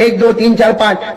1 2 3 4 5,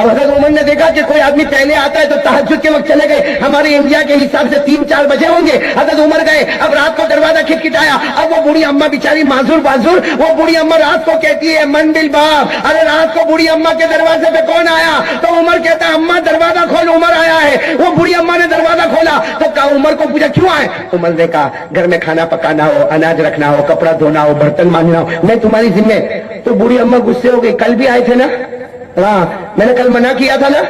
اب حضرت عمر نے دیکھا کہ کوئی آدمی پہلے آتا ہے تو تہجد کے وقت چلے گئے، ہمارے انڈیا کے حساب سے 3-4 بجے ہوں گے، حضرت عمر گئے، اب رات کو دروازہ کھٹکھٹایا، اب وہ بوڑھی اماں بیچاری معذور بازور، وہ بوڑھی اماں رات کو کہتی ہے من بل باب، ارے رات کو بوڑھی اماں کے دروازے پہ کون آیا؟ تو عمر کہتا ہے اماں دروازہ کھول، عمر آیا ہے۔ وہ بوڑھی اماں نے دروازہ کھولا تو کہا عمر کو پوچھا کیوں آئے؟ عمر نے کہا گھر میں کھانا پکانا ہو، اناج رکھنا ہو، کپڑا دھونا ہو، برتن مانجنا ہو، میں تمہاری ذمہ۔ تو بوڑھی اماں غصے ہو گئی، کل بھی آئے تھے نا؟ ہاں میں نے کل منع کیا تھا نا،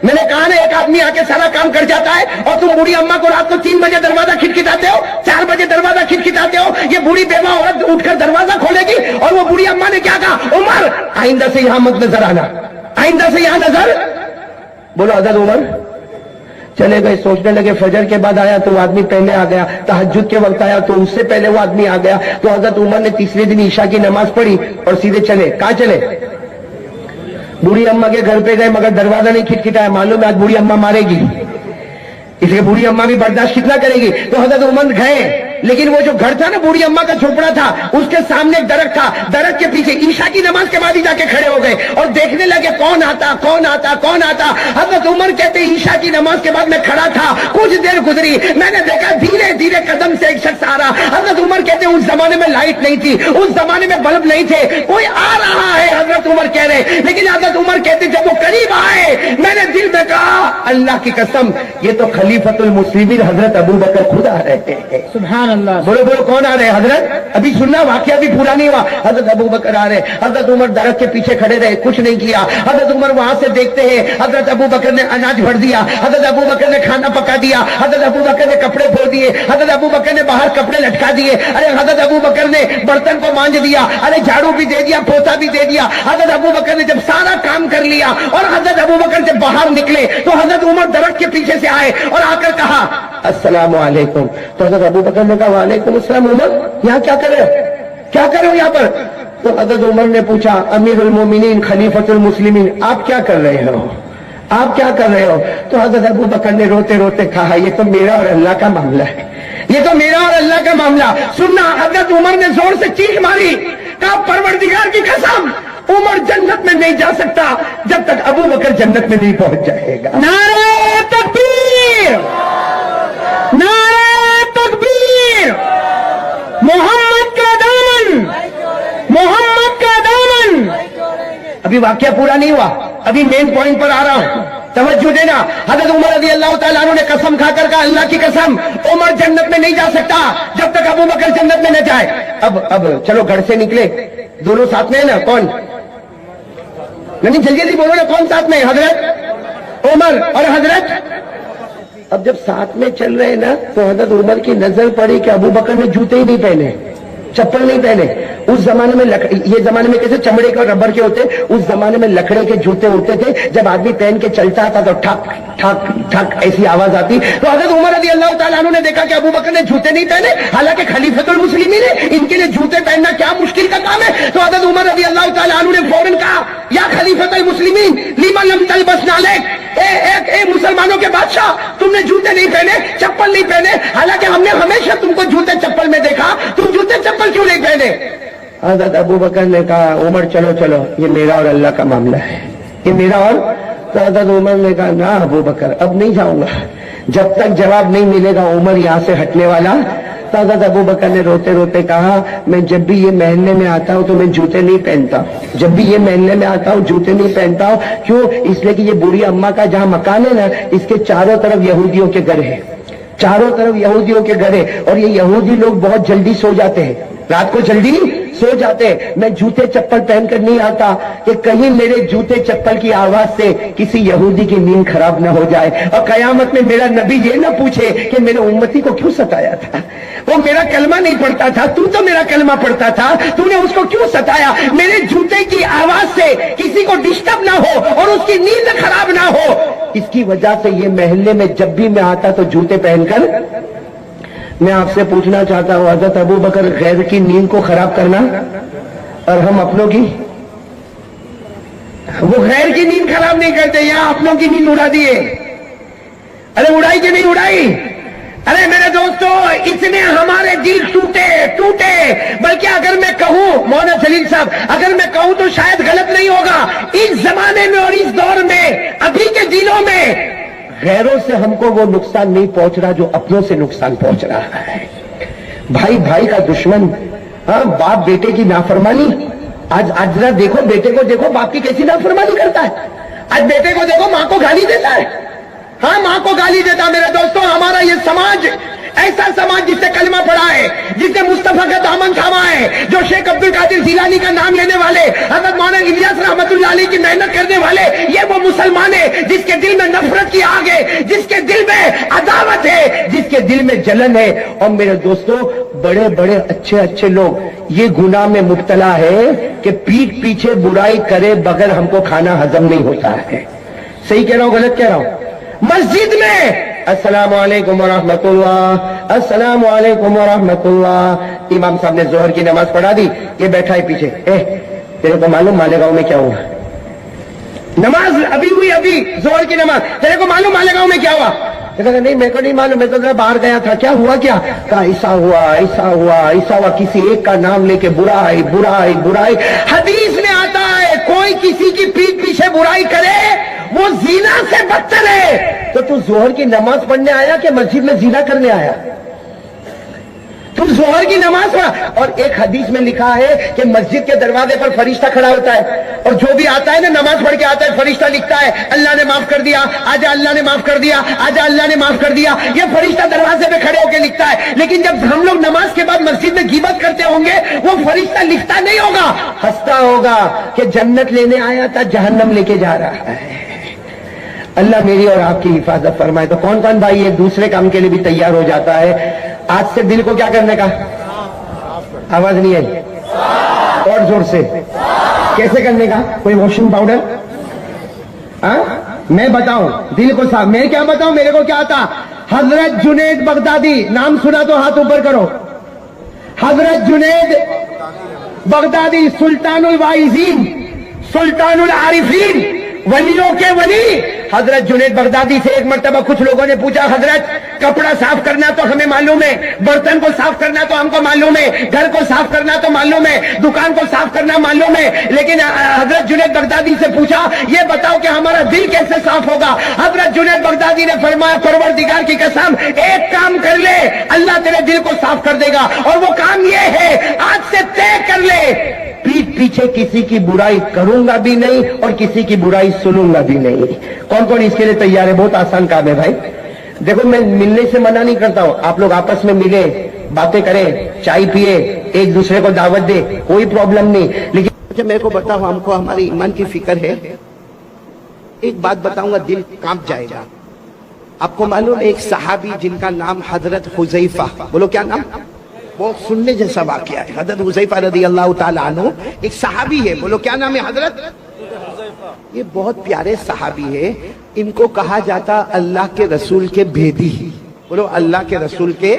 میں نے کہا نا ایک آدمی آ کے سارا کام کر جاتا ہے اور تم بوڑھی اماں کو رات کو 3 بجے دروازہ کھٹکھٹاتے ہو، 4 بجے دروازہ کھٹکھٹاتے ہو۔ یہ بوڑھی بیوہ عورت اٹھ کر دروازہ کھولے گی اور وہ بوڑھی اماں نے کیا کہا؟ عمر آئندہ سے یہاں مت نظر آنا، آئندہ سے یہاں نظر۔ بولو حضرت عمر چلے گئے، سوچنے لگے فجر کے بعد آیا تو وہ آدمی پہلے آ گیا، تہجد کے وقت آیا تو اس سے پہلے وہ آدمی آ گیا، تو حضرت عمر نے تیسرے دن عشاء کی نماز پڑھی اور سیدھے چلے۔ کہاں چلے؟ بوڑھی اماں کے گھر پہ گئے مگر دروازہ نہیں کھٹکھٹایا، معلوم ہے آج بوڑھی اماں مارے گی، اس لیے بوڑھی اماں بھی برداشت کتنا کرے گی۔ تو حضرت عمر گئے، لیکن وہ جو گھر تھا نا بوڑھی اماں کا جھوپڑا تھا، اس کے سامنے ایک درخت تھا، درخت کے پیچھے عشاء کی نماز کے بعد ہی جا کے کھڑے ہو گئے اور دیکھنے لگے کون آتا کون آتا کون آتا۔ حضرت عمر کہتے عشاء کی نماز کے بعد میں کھڑا تھا، کچھ دیر گزری، میں نے دیکھا دھیرے دھیرے قدم سے ایک شخص آ رہا۔ حضرت عمر کہتے اس زمانے میں لائٹ نہیں تھی، اس زمانے میں بلب نہیں تھے، کوئی آ رہا ہے حضرت عمر کہہ رہے، لیکن حضرت عمر کہتے جب وہ قریب آئے میں نے دل میں کہا اللہ کی قسم یہ تو خلیفۃ المسلمین حضرت ابو بکر خود آ رہے ہیں۔ سبحان اللہ، بولو بولو کون آ رہے ہیں؟ حضرت ابھی سننا واقعہ بھی پورا نہیں ہوا، حضرت ابو بکر آ رہے۔ حضرت عمر درخت کے پیچھے کھڑے رہے، کچھ نہیں کیا۔ حضرت عمر وہاں سے دیکھتے ہیں حضرت ابو بکر نے اناج بھر دیا، حضرت ابو بکر نے کھانا پکا دیا، حضرت ابو بکر نے کپڑے دھو دیے، حضرت ابو بکر نے باہر کپڑے لٹکا دیے، ارے حضرت ابو بکر نے برتن کو مانج دیا، ارے جھاڑو بھی دے دیا، پوچھا بھی دے دیا۔ حضرت ابو بکر نے جب سارا کام کر لیا اور حضرت ابو بکر جب باہر نکلے تو حضرت عمر درخت کے پیچھے سے آئے اور آ کر کہا السلام علیکم۔ تو حضرت ابو بکر نے کہا وعلیکم السلام عمر، یہاں کیا کر رہے ہو؟ کیا کر رہے ہو یہاں پر؟ تو حضرت عمر نے پوچھا امیر المومنین خلیفۃ المسلمین آپ کیا کر رہے ہو؟ آپ کیا کر رہے ہو؟ تو حضرت ابو بکر نے روتے روتے کہا یہ تو میرا اور اللہ کا معاملہ ہے، یہ تو میرا اور اللہ کا معاملہ۔ سننا حضرت عمر نے زور سے چیخ ماری، کہا پروردگار کی قسم عمر جنت میں نہیں جا سکتا جب تک ابو بکر جنت میں نہیں پہنچ جائے گا۔ نعرہ تکبیر، نعرہ تکبیر، محمد کا دامن، محمد کا دامن۔ ابھی واقعہ پورا نہیں ہوا، ابھی مین پوائنٹ پر آ رہا ہوں، توجہ دینا۔ حضرت عمر رضی اللہ تعالیٰ عنہ نے قسم کھا کر کہا اللہ کی قسم عمر جنت میں نہیں جا سکتا جب تک ابو بکر جنت میں نہ جائے۔ اب چلو گھر سے نکلے، دونوں ساتھ میں ہے نا؟ کون؟ نہیں جلدی جلدی بولو نا، کون ساتھ میں؟ حضرت عمر اور حضرت۔ اب جب ساتھ میں چل رہے نا تو حضرت عمر کی نظر پڑی کہ ابو بکر نے جوتے ہی نہیں پہنے، چپل نہیں پہنے۔ اس زمانے میں یہ زمانے میں کیسے چمڑے کے اور ربر کے ہوتے، اس زمانے میں لکڑے کے جوتے ہوتے تھے، جب آدمی پہن کے چلتا تھا تو ٹھک ٹھک ٹھک ایسی آواز آتی۔ تو حضرت عمر رضی اللہ تعالیٰ عنہ نے دیکھا کہ ابو بکر نے جوتے نہیں پہنے، حالانکہ خلیفۃ المسلمین ہے، ان کے لیے جوتے پہننا کیا مشکل کا کام ہے۔ تو حضرت عمر رضی اللہ تعالیٰ عنہ نے فوراً کہا یا خلیفۃ المسلمین لما لم تلبس نعلیک، اے مسلمانوں کے بادشاہ تم نے جوتے نہیں پہنے، چپل نہیں پہنے، حالانکہ ہم نے ہمیشہ تم کو جوتے چپل میں دیکھا، تم جوتے چپل کیوں نہیں پہنے؟ حضرت ابو بکر نے کہا عمر چلو چلو یہ میرا اور اللہ کا معاملہ ہے، یہ میرا اور۔ تو حضرت عمر نے کہا نہ ابو بکر اب نہیں جاؤں گا جب تک جواب نہیں ملے گا عمر یہاں سے ہٹنے والا۔ تو حضرت ابو بکر نے روتے روتے کہا میں جب بھی یہ محلے میں آتا ہوں تو میں جوتے نہیں پہنتا، جب بھی یہ محلے میں آتا ہوں جوتے نہیں پہنتا ہوں۔ کیوں؟ اس لیے کہ یہ بوڑھی اماں کا جہاں مکان ہے نا اس کے چاروں طرف یہودیوں کے گھر ہے، چاروں طرف یہودیوں کے گھر ہے، اور یہ یہودی لوگ بہت جلدی سو جاتے ہیں، رات کو جلدی سو جاتے ہیں۔ میں جوتے چپل پہن کر نہیں آتا کہ کہیں میرے جوتے چپل کی آواز سے کسی یہودی کی نیند خراب نہ ہو جائے اور قیامت میں میرا نبی یہ نہ پوچھے کہ میرے امتی کو کیوں ستایا تھا، وہ میرا کلمہ نہیں پڑھتا تھا، تو میرا کلمہ پڑھتا تھا، تو نے اس کو کیوں ستایا؟ میرے جوتے کی آواز سے کسی کو ڈسٹرب نہ ہو اور اس کی نیند خراب نہ ہو، اس کی وجہ سے یہ محلے میں جب بھی میں آتا تو جوتے پہن کر۔ میں آپ سے پوچھنا چاہتا ہوں حضرت ابو بکر غیر کی نیند کو خراب کرنا اور ہم اپنوں کی، وہ غیر کی نیند خراب نہیں کرتے، یہاں اپنوں کی نیند اڑا دیے۔ ارے اڑائی کہ نہیں اڑائی؟ ارے میرے دوستو اتنے ہمارے دل ٹوٹے بلکہ اگر میں کہوں مولانا جلیل صاحب اگر میں کہوں تو شاید غلط نہیں ہوگا، اس زمانے میں اور اس دور میں ابھی کے دنوں میں غیروں سے ہم کو وہ نقصان نہیں پہنچ رہا جو اپنوں سے نقصان پہنچ رہا ہے۔ بھائی کا دشمن، ہاں باپ بیٹے کی نافرمانی، آج ذرا دیکھو بیٹے کو دیکھو باپ کی کیسی نافرمانی کرتا ہے، آج بیٹے کو دیکھو ماں کو گالی دیتا ہے، ہاں ماں کو گالی دیتا ہے۔ میرے دوستوں ہمارا یہ سماج ایسا سماج جس سے کلمہ پڑھا ہے، جس نے مصطفیٰ کا دامن تھاما ہے، جو شیخ عبد القادر جیلانی کا نام لینے والے، حضرت مولانا الیاس رحمت اللہ علیہ کی محنت کرنے والے، یہ وہ مسلمان ہے جس کے دل میں نفرت کی آگ ہے، جس کے دل میں عداوت ہے، جس کے دل میں جلن ہے۔ اور میرے دوستوں بڑے اچھے لوگ یہ گناہ میں مبتلا ہے کہ پیٹھ پیچھے برائی کرے بغیر ہم کو کھانا ہضم نہیں ہوتا ہے۔ صحیح کہہ رہا ہوں غلط کہہ رہا ہوں؟ مسجد میں السلام علیکم ورحمۃ اللہ، السلام علیکم ورحمۃ اللہ، امام صاحب نے ظہر کی نماز پڑھا دی، یہ بیٹھا ہے پیچھے، تیرے کو معلوم مالیگاؤں میں کیا ہوا؟ نماز ابھی ہوئی، ابھی ظہر کی نماز، تیرے کو معلوم مالیگاؤں میں کیا ہوا؟ نہیں میرے کو نہیں معلوم، میں تو ذرا باہر گیا تھا، کیا ہوا؟ کیا کہا ایسا ہوا، کسی ایک کا نام لے کے برائی۔ حدیث میں آتا ہے کوئی کسی کی پیٹھ پیچھے برائی کرے وہ زنا سے بدتر ہے۔ تو ظہر کی نماز پڑھنے آیا کہ مسجد میں زنا کرنے آیا؟ تم ظہر کی نماز پڑھا، اور ایک حدیث میں لکھا ہے کہ مسجد کے دروازے پر فرشتہ کھڑا ہوتا ہے، اور جو بھی آتا ہے نا نماز پڑھ کے آتا ہے، فرشتہ لکھتا ہے اللہ نے معاف کر دیا، آجا اللہ نے معاف کر دیا، آجا اللہ نے معاف کر دیا، یہ فرشتہ دروازے پہ کھڑے ہو کے لکھتا ہے۔ لیکن جب ہم لوگ نماز کے بعد مسجد میں غیبت کرتے ہوں گے وہ فرشتہ لکھتا نہیں ہوگا، ہنستا ہوگا کہ جنت لینے آیا تھا جہنم لے کے جا رہا ہے۔ اللہ میری اور آپ کی حفاظت فرمائے۔ تو کون بھائی ایک دوسرے کام کے لیے بھی تیار ہو جاتا ہے؟ آج سے دل کو کیا کرنے کا؟ آواز نہیں آئی، اور زور سے کیسے کرنے کا؟ کوئی واشنگ پاؤڈر؟ میں بتاؤں دل کو صاف، میں کیا بتاؤں، میرے کو کیا آتا؟ حضرت جنید بغدادی نام سنا تو ہاتھ اوپر کرو۔ حضرت جنید بغدادی سلطان الواعظین، سلطان العارفین، ولیوں کے ولی حضرت جنید بغدادی سے ایک مرتبہ کچھ لوگوں نے پوچھا حضرت کپڑا صاف کرنا تو ہمیں معلوم ہے، برتن کو صاف کرنا تو ہم کو معلوم ہے، گھر کو صاف کرنا تو معلوم ہے، دکان کو صاف کرنا معلوم ہے، لیکن حضرت جنید بغدادی سے پوچھا یہ بتاؤ کہ ہمارا دل کیسے صاف ہوگا؟ حضرت جنید بغدادی نے فرمایا پروردگار کی قسم ایک کام کر لے اللہ تیرے دل کو صاف کر دے گا، اور وہ کام یہ ہے آج سے طے کر لے پیٹھ پیچھے کسی کی برائی کروں گا بھی نہیں اور کسی کی برائی سنوں گا بھی نہیں۔ کون اس کے لیے تیار ہے؟ بہت آسان کام ہے بھائی۔ دیکھو میں ملنے سے منع نہیں کرتا ہوں، آپ لوگ آپس میں ملے، باتیں کریں، چائے پیے، ایک دوسرے کو دعوت دے، کوئی پرابلم نہیں، لیکن میرے کو بتاؤ ہم کو ہماری ایمان کی فکر ہے؟ ایک بات بتاؤں گا دل کانپ جائے گا۔ آپ کو معلوم ہے ایک صحابی جن کا نام حضرت حذیفہ، بولو کیا نام؟ وہ سننے جیسا واقعہ ہے۔ حضرت حذیفہ رضی اللہ تعالیٰ عنہ ایک صحابی ہے، بولو کیا نام ہے؟ حضرت یہ بہت پیارے صحابی ہے، ان کو کہا جاتا اللہ کے رسول کے بھیدی، بولو اللہ کے رسول کے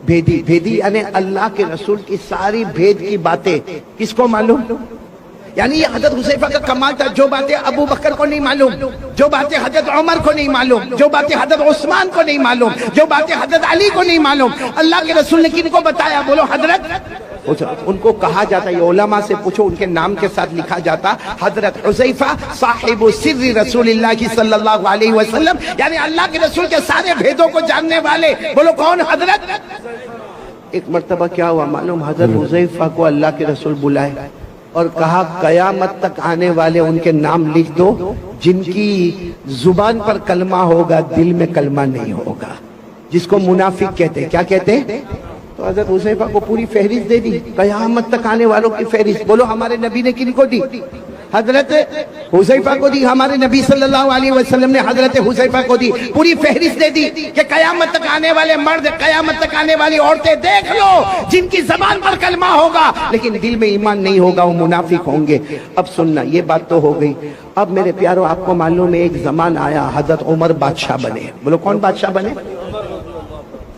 بھیدی یعنی اللہ کے رسول کی ساری بھید کی باتیں کس کو معلوم؟ یعنی یہ حضرت حذیفہ کا کمال تھا، جو باتیں ابو بکر کو نہیں معلوم، جو باتیں حضرت عمر کو نہیں معلوم، جو باتیں حضرت عثمان کو نہیں معلوم، جو باتیں حضرت علی کو نہیں معلوم، اللہ کے رسول نے کن کو بتایا؟ بولو حضرت۔ ان کو کہا جاتا، یہ علماء سے پوچھو، ان کے نام کے ساتھ لکھا جاتا حضرت حذیفہ صاحب سر رسول اللہ صلی اللہ علیہ وسلم، یعنی اللہ کے رسول کے سارے بھیدوں کو جاننے والے، بولو کون؟ حضرت۔ ایک مرتبہ کیا ہوا معلوم؟ حضرت حذیفہ کو اللہ کے رسول بلائے اور کہا قیامت تک آنے والے ان کے نام لکھ دو جن کی زبان پر کلمہ ہوگا دل میں کلمہ نہیں ہوگا، جس کو منافق کہتے۔ کیا کہتے؟ تو حضرت حذیفہ کو پوری فہرست دے دی، قیامت تک آنے والوں کی فہرست۔ بولو ہمارے نبی نے کن کو دی؟ حضرت حذیفہ کو دی۔ ہمارے نبی صلی اللہ علیہ وسلم نے حضرت حذیفہ کو دی، پوری فہرست دے دی کہ قیامت تک آنے والے مرد، قیامت تک آنے والی عورتیں دیکھ لو جن کی زبان پر کلمہ ہوگا لیکن دل میں ایمان نہیں ہوگا، وہ منافق ہوں گے۔ اب سننا، یہ بات تو ہو گئی۔ اب میرے پیارو آپ کو معلوم ہے ایک زمان آیا حضرت عمر بادشاہ بنے، بولو کون بادشاہ بنے؟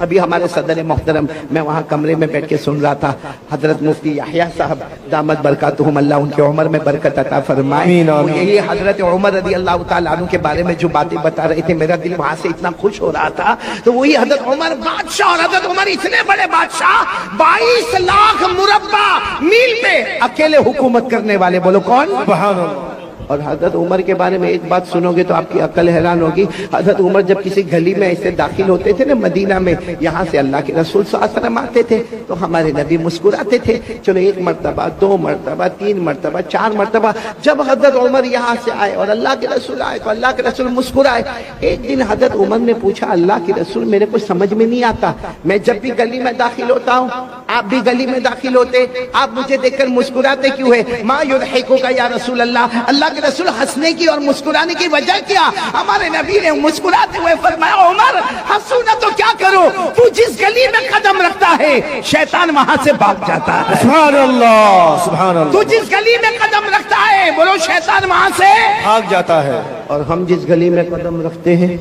ابھی ہمارے صدر محترم میں وہاں کمرے میں بیٹھ کے سن رہا تھا، حضرت مفتی یحییٰ صاحب دامت برکاتہم، اللہ ان کے عمر میں برکت عطا فرمائے، وہ یہی حضرت عمر رضی اللہ تعالیٰ عنہ کے بارے میں جو باتیں بتا رہے تھے، میرا دل وہاں سے اتنا خوش ہو رہا تھا۔ تو وہی حضرت عمر بادشاہ، اور حضرت عمر اتنے بڑے بادشاہ 22 لاکھ مربع میل پہ اکیلے حکومت کرنے والے، بولو کون؟ سبحان اللہ۔ اور حضرت عمر کے بارے میں ایک بات سنو گے تو آپ کی عقل حیران ہوگی۔ حضرت عمر جب کسی گلی میں ایسے داخل ہوتے تھے نا مدینہ میں، یہاں سے اللہ کے رسول صلی اللہ علیہ وسلم آتے تھے تو ہمارے نبی مسکراتے تھے، چلو 1 مرتبہ 2 مرتبہ 3 مرتبہ 4 مرتبہ، جب حضرت عمر یہاں سے آئے اور اللہ کے رسول آئے تو اللہ کے رسول مسکرائے۔ ایک دن حضرت عمر نے پوچھا، اللہ کے رسول میرے کو سمجھ میں نہیں آتا، میں جب بھی گلی میں داخل ہوتا ہوں، آپ بھی گلی میں داخل ہوتے، آپ مجھے دیکھ کر مسکراتے کیوں ہے؟ ما یضحکک یا رسول اللہ، اللہ کے رسول ہنسنے کی اور مسکرانے کی وجہ کیا؟ ہمارے نبی نے مسکراتے ہوئے فرمایا، عمر ہنسو نہ تو کیا کرو، تو جس گلی میں قدم رکھتا ہے شیطان وہاں سے بھاگ جاتا ہے۔ سبحان اللہ سبحان اللہ۔ تو جس گلی میں قدم رکھتا ہے، بولو شیطان وہاں سے بھاگ جاتا ہے، اور ہم جس گلی میں قدم رکھتے ہیں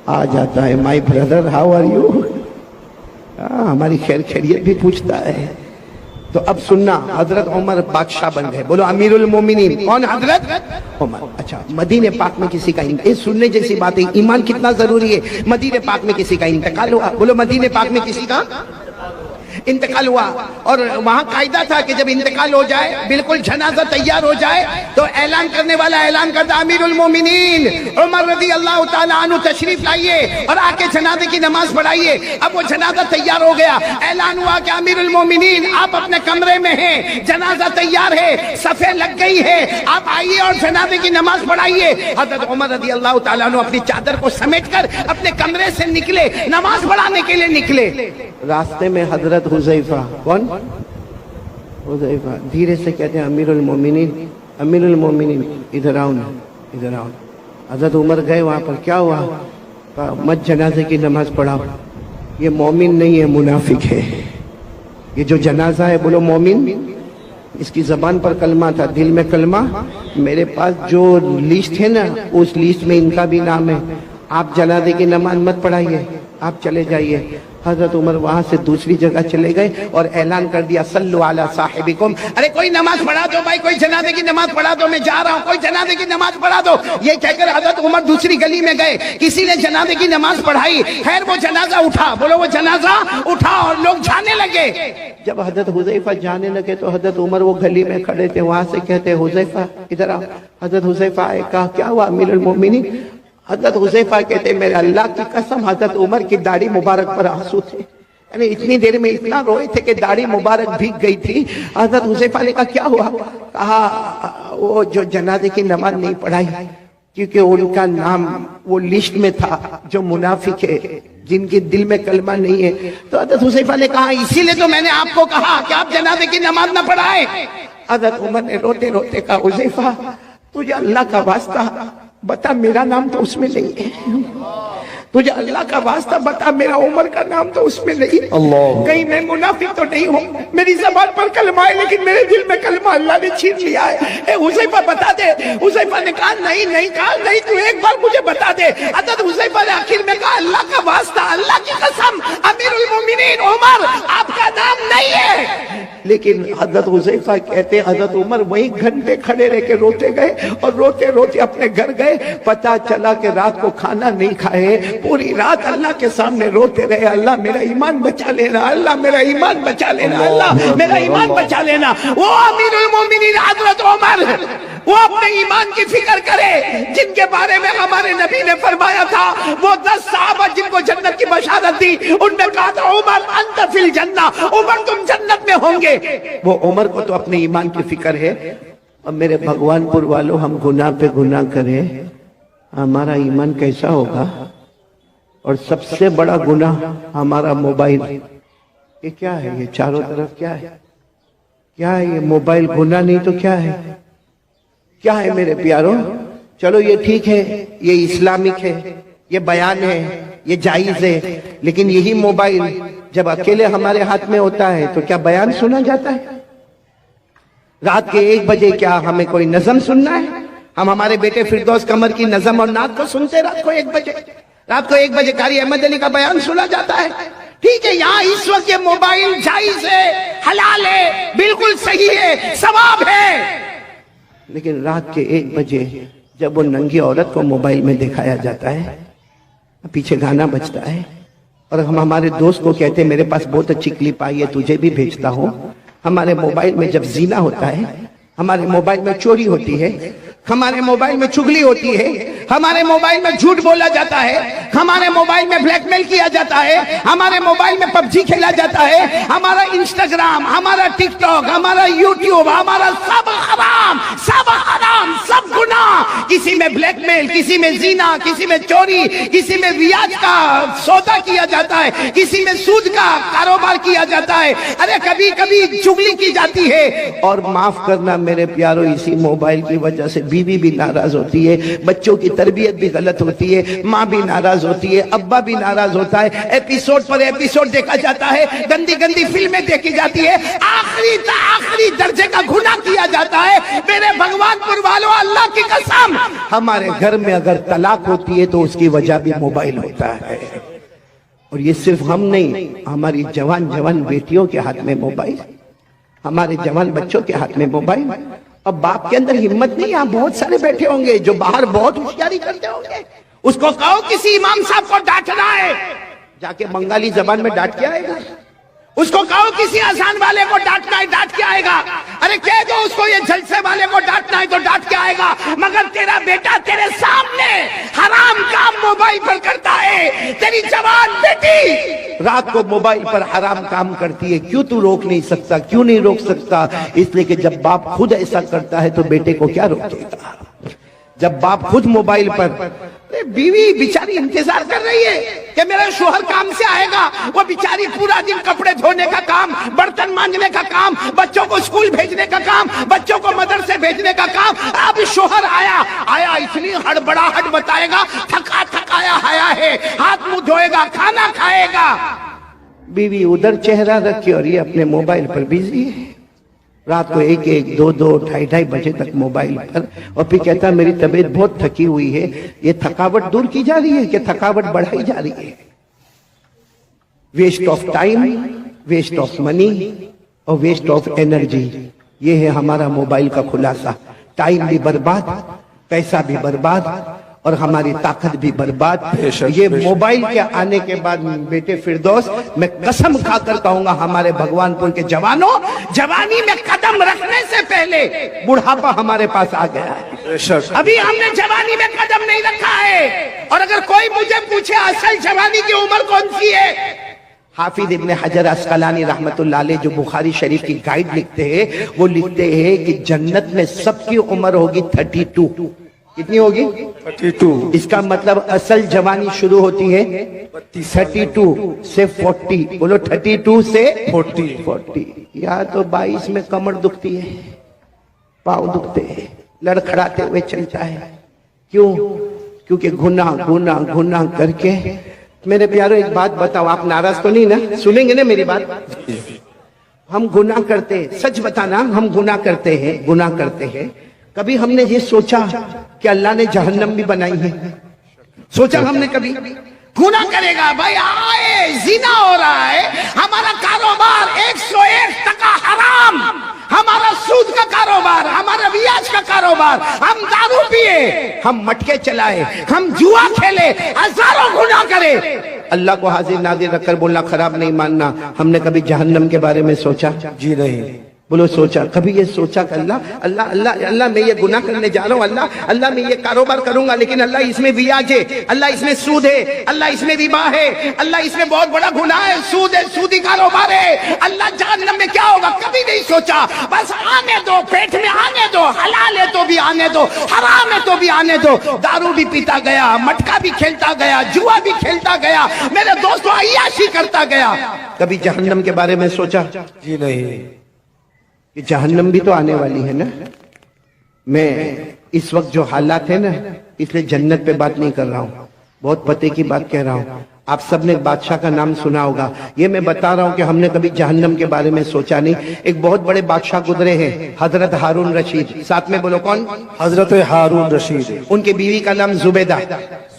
آ جاتا ہے۔ My brother how are you, ہماری خیر خیریت بھی پوچھتا ہے۔ تو اب سننا، حضرت عمر بادشاہ بن گئے، بولو امیر المومنین کون؟ حضرت عمر۔ اچھا، مدینہ پاک میں کسی کا سننے جیسی بات ہے، ایمان کتنا ضروری ہے۔ مدینہ پاک میں کسی کا انتقال ہوا، بولو مدینہ پاک میں کسی کا انتقال ہوا، اور وہاں قاعدہ تھا کہ جب انتقال ہو جائے، بالکل جنازہ تیار ہو جائے تو اعلان کرنے والا اعلان کرتا، امیر المومنین عمر رضی اللہ تعالیٰ عنہ تشریف لائیے اور آ کے جنازے کی نماز پڑھائیے۔ اب وہ جنازہ تیار ہو گیا، اعلان ہوا کہ امیر المومنین آپ اپنے کمرے میں ہیں، جنازہ تیار ہے، صفیں لگ گئی ہے، آپ آئیے اور جنازے کی نماز پڑھائیے۔ حضرت عمر رضی اللہ تعالیٰ عنہ اپنی چادر کو سمیٹ کر اپنے کمرے سے نکلے، نماز پڑھانے کے لیے نکلے۔ راستے میں حضرت حذیفہ، کون؟ حذیفہ دھیرے سے کہتے ہیں، امیر المومنین امیر المومنین ادھر آؤ نا، ادھر آؤ۔ حضرت عمر گئے وہاں پر، کیا ہوا؟ مت جنازے کی نماز پڑھاؤ، یہ مومن نہیں ہے، منافق ہے۔ یہ جو جنازہ ہے، بولو مومن، اس کی زبان پر کلمہ تھا، دل میں کلمہ۔ میرے پاس جو لسٹ ہے نا، اس لسٹ میں ان کا بھی نام ہے۔ آپ جنازے کی نماز مت پڑھائیے، آپ چلے جائیے۔ حضرت عمر وہاں سے دوسری جگہ چلے گئے اور اعلان کر دیا، صلو علی صاحبکم، ارے کوئی نماز پڑھا دو بھائی، کوئی جنازے کی نماز پڑھا دو، میں جا رہا ہوں، کوئی جنازے کی نماز پڑھا دو۔ یہ کہہ کر حضرت عمر دوسری گلی میں گئے، کسی نے جنازے کی نماز پڑھائی، خیر وہ جنازہ اٹھا، بولو وہ جنازہ اٹھا، اور لوگ جانے لگے۔ جب حضرت حذیفہ جانے لگے تو حضرت عمر وہ گلی میں کھڑے تھے، وہاں سے کہتے، حذیفہ ادھر آؤ۔ حضرت حذیفہ آئے، کہا کیا ہوا امیر المومنین؟ حضرت حذیفہ کہتے، میرے اللہ کی قسم حضرت عمر کی داڑھی مبارک پر آنسو تھے، یعنی اتنی دیر میں اتنا روئے تھے کہ داڑھی مبارک بھیگ گئی تھی۔ حضرت حذیفہ نے کہا کیا ہوا؟ کہا وہ جو جنازے کی نماز نہیں پڑھائی کیونکہ ان کا نام وہ لسٹ میں تھا جو منافق ہے، جن کے دل میں کلمہ نہیں ہے۔ تو حضرت حذیفہ نے کہا اسی لیے تو میں نے آپ کو کہا کہ آپ جنازے کی نماز نہ پڑھائیں۔ حضرت عمر نے روتے روتے کہا، حذیفہ تجھے اللہ کا واسطہ بتا، میرا نام تو اس میں نہیں ہے، تجھے اللہ کا واسطہ بتا، میرا عمر کا نام تو اس میں نہیں، کہیں میں منافق تو نہیں ہوں، میری زبان پر کلمہ ہے لیکن میرے دل میں کلمہ اللہ نے چھین لیا ہے، اے حذیفہ بتا دے۔ حذیفہ نے کہا نہیں، کہا نہیں، تو ایک بار مجھے بتا دے۔ حضرت حذیفہ نے آخر میں کہا، اللہ کا واسطہ، اللہ کی قسم، امیر المومنین عمر آپ کا نام نہیں ہے۔ لیکن حضرت حذیفہ کہتے حضرت عمر وہی گھنٹے کھڑے رہ کے روتے گئے اور روتے روتے اپنے گھر گئے، پتا چلا کہ رات کو کھانا نہیں کھائے، پوری رات اللہ کے سامنے روتے رہے، اللہ میرا ایمان بچا لینا، اللہ میرا ایمان بچا لینا، اللہ میرا ایمان بچا لینا۔ وہ امیر المومنین حضرت عمر، وہ اپنے ایمان کی فکر کرے جن کے بارے میں ہمارے نبی نے فرمایا تھا، وہ 10 صحابہ جن کو جنت کی بشارت دی، ان نے کہا تھا عمر انت فی الجنہ، عمر تم جنت میں ہوں گے۔ وہ عمر کو تو اپنے ایمان کی فکر ہے۔ اب میرے بھگوان پور والوں، ہم گناہ پہ گناہ کریں، ہمارا ایمان کیسا ہوگا؟ اور سب سے بڑا گناہ ہمارا موبائل، یہ کیا ہے؟ یہ چاروں طرف کیا ہے؟ کیا ہے یہ موبائل؟ گناہ نہیں تو کیا ہے؟ کیا ہے میرے پیاروں؟ چلو یہ ٹھیک ہے، یہ اسلامک ہے، یہ بیان ہے، یہ جائز ہے، لیکن یہی موبائل جب اکیلے ہمارے ہاتھ میں ہوتا ہے تو کیا بیان سنا جاتا ہے؟ رات کے 1 بجے کیا ہمیں کوئی نظم سننا ہے؟ ہم ہمارے بیٹے فردوس قمر کی نظم اور نعت کو سنتے رات کو 1 بجے؟ رات کو 1 بجے قاری احمد علی کا بیان سنا جاتا ہے. ٹھیک ہے یہاں اس وقت یہ موبائل جائز ہے, حلال ہے, بالکل صحیح ہے, ثواب ہے, لیکن رات کے 1 بجے جب وہ ننگی عورت کو موبائل میں دکھایا جاتا ہے, پیچھے گانا بجتا ہے, اور ہم ہمارے دوست کو کہتے ہیں میرے پاس بہت اچھی کلپ آئی ہے تجھے بھی بھیجتا ہوں. ہمارے موبائل میں جب زنا ہوتا ہے, ہمارے موبائل میں چوری ہوتی ہے, ہمارے موبائل میں چغلی ہوتی ہے, ہمارے موبائل میں جھوٹ بولا جاتا ہے, ہمارے موبائل میں بلیک میل کیا جاتا ہے, ہمارے موبائل میں پب جی کھیلا جاتا ہے, ہمارا انسٹاگرام, ہمارا ٹک ٹاک, ہمارا یوٹیوب, ہمارا سب حرام, سب حرام, سب گناہ. کسی میں بلیک میل, کسی میں زنا, کسی میں چوری, کسی میں بیاج کا سودا کیا جاتا ہے, کسی میں سود کا کاروبار کیا جاتا ہے, ارے کبھی کبھی چغلی کی جاتی ہے. اور معاف کرنا میرے پیارو, اسی موبائل کی وجہ سے بیوی بھی ناراض ہوتی ہے, بچوں کی تربیت بھی غلط ہوتی ہے, ماں بھی ناراض ہوتی ہے, ابا بھی ناراض ہوتا ہے, ایپیسوڈ پر ایپیسوڈ دیکھا جاتا ہے, گندی گندی فلمیں دیکھی جاتی ہے, آخری درجے کا گناہ کیا جاتا ہے. میرے بھگوان پور والوں, اللہ کی قسم, ہمارے گھر میں اگر طلاق ہوتی ہے تو اس کی وجہ بھی موبائل ہوتا ہے. اور یہ صرف ہم نہیں, ہماری جوان بیٹیوں کے ہاتھ میں موبائل, ہمارے جوان بچوں کے ہاتھ میں موبائل. اب باپ کے اندر ہمت نہیں, یہاں بہت سارے بیٹھے ہوں گے جو باہر بہت ہوشیاری کرتے ہوں گے, اس کو کہو کسی امام صاحب کو ڈانٹنا ہے, جا کے بنگالی زبان میں ڈانٹ کے آئے گا. اس کو کہو کسی آسان والے کو ڈانٹنا ہے, ڈانٹ کے آئے گا. ارے کہہ دو اس کو یہ جلسے والے کو ڈانٹنا ہے تو ڈانٹ کے آئے گا. مگر تیرا بیٹا تیرے سامنے حرام کام موبائل پر کرتا ہے, تیری جوان بیٹی رات کو موبائل پر حرام کام کرتی ہے, کیوں تو روک نہیں سکتا؟ کیوں نہیں روک سکتا؟ اس لیے کہ جب باپ خود ایسا کرتا ہے تو بیٹے کو کیا روکے گا؟ جب باپ خود موبائل پر, بیوی بیچاری انتظار کر رہی ہے کہ میرا شوہر کام سے آئے گا, وہ بیچاری پورا دن کپڑے دھونے کا کام, برتن مانجنے کا کام, بچوں کو اسکول بھیجنے کا کام, بچوں کو مدرسے بھیجنے کا کام. اب شوہر آیا اتنی ہڑبڑاہٹ بتائے گا, تھکایا آیا ہے, ہاتھ منہ دھوئے گا, کھانا کھائے گا. بیوی ادھر چہرہ رکھے اور یہ اپنے موبائل پر بیزی ہے, رات کو 1-1, 2-2, 2:30 بجے تک موبائل پر, اور پھر کہتا ہے میری طبیعت بہت تھکی ہوئی ہے. یہ تھکاوٹ دور کی جا رہی ہے کہ تھکاوٹ بڑھائی جا رہی ہے؟ Waste of time, waste of money اور ویسٹ آف انرجی, یہ ہے ہمارا موبائل کا خلاصہ. ٹائم بھی برباد, پیسہ بھی برباد, اور ہماری طاقت بھی برباد. یہ موبائل کے آنے کے بعد بیٹے فردوس, میں قسم کھا کر کہوں گا ہمارے بھگوان پور کے جوانوں, جوانی میں قدم رکھنے سے پہلے بڑھاپا ہمارے پاس آ گیا ہے. ابھی ہم نے جوانی میں قدم نہیں رکھا ہے. اور اگر کوئی مجھے پوچھے اصل جوانی کی عمر کون سی ہے, حافظ ابن حجر عسقلانی رحمت اللہ علیہ جو بخاری شریف کی گائیڈ لکھتے ہیں, وہ لکھتے ہیں کہ جنت میں سب کی عمر ہوگی 32. کتنی ہوگی؟ 32. اس کا مطلب اصل جوانی شروع ہوتی ہے 32 سے 40. بولو 32 سے 40. یا تو 22 میں کمر دکھتی ہے, پاؤں دکھتے ہیں, لڑکھڑاتے ہوئے چلتا ہے. کیوں؟ کیونکہ گناہ کر کے. میرے پیارو ایک بات بتاؤ, آپ ناراض تو نہیں نا؟ سنیں گے نا میری بات؟ ہم گناہ کرتے ہیں, سچ بتانا, ہم گناہ کرتے ہیں. کبھی ہم نے یہ سوچا کہ اللہ نے جہنم بھی بنائی ہے؟ سوچا ہم نے کبھی؟ گناہ کرے گا بھائی, آئے زنا ہو رہا ہے, ہمارا کاروبار 101% حرام, ہمارا سود کا کاروبار, ہمارا بیاج کا کاروبار, ہم دارو پیے, ہم مٹکے چلائے, ہم جوا کھیلے, ہزاروں گناہ کرے. اللہ کو حاضر ناظر رکھ کر بولنا خراب نہیں ماننا. ہم نے کبھی جہنم کے بارے میں سوچا؟ جی نہیں. بولو سوچا؟ کبھی یہ سوچا کہ اللہ میں یہ گناہ کرنے جا رہا ہوں, اللہ میں یہ کاروبار کروں گا, لیکن اللہ اس میں بیاج ہے, اللہ اس میں سود ہے, اللہ اس میں ربا ہے, اللہ اس میں بہت بڑا گناہ ہے, سود ہے, سودی کاروبار ہے, اللہ جہنم میں کیا ہوگا؟ کبھی نہیں سوچا. بس آنے دو, پیٹ میں آنے دو, حلال ہے تو بھی آنے دو, حرام ہے تو بھی آنے دو. دارو بھی پیتا گیا, مٹکا بھی کھیلتا گیا, جوا بھی کھیلتا گیا, میرے دوستوں عیاشی کرتا گیا. کبھی جہنم کے بارے میں سوچا؟ جی نہیں. کہ جہنم بھی تو آنے والی ہے نا. میں اس وقت جو حالات ہیں نا, اس لیے جنت پہ بات نہیں کر رہا ہوں, بہت پتے کی بات کہہ رہا ہوں. آپ سب نے بادشاہ کا نام سنا ہوگا, یہ میں بتا رہا ہوں کہ ہم نے کبھی جہنم کے بارے میں سوچا نہیں. ایک بہت بڑے بادشاہ گزرے ہیں, حضرت ہارون رشید. ساتھ میں بولو کون؟ حضرت ہارون رشید. ان کی بیوی کا نام زبیدہ.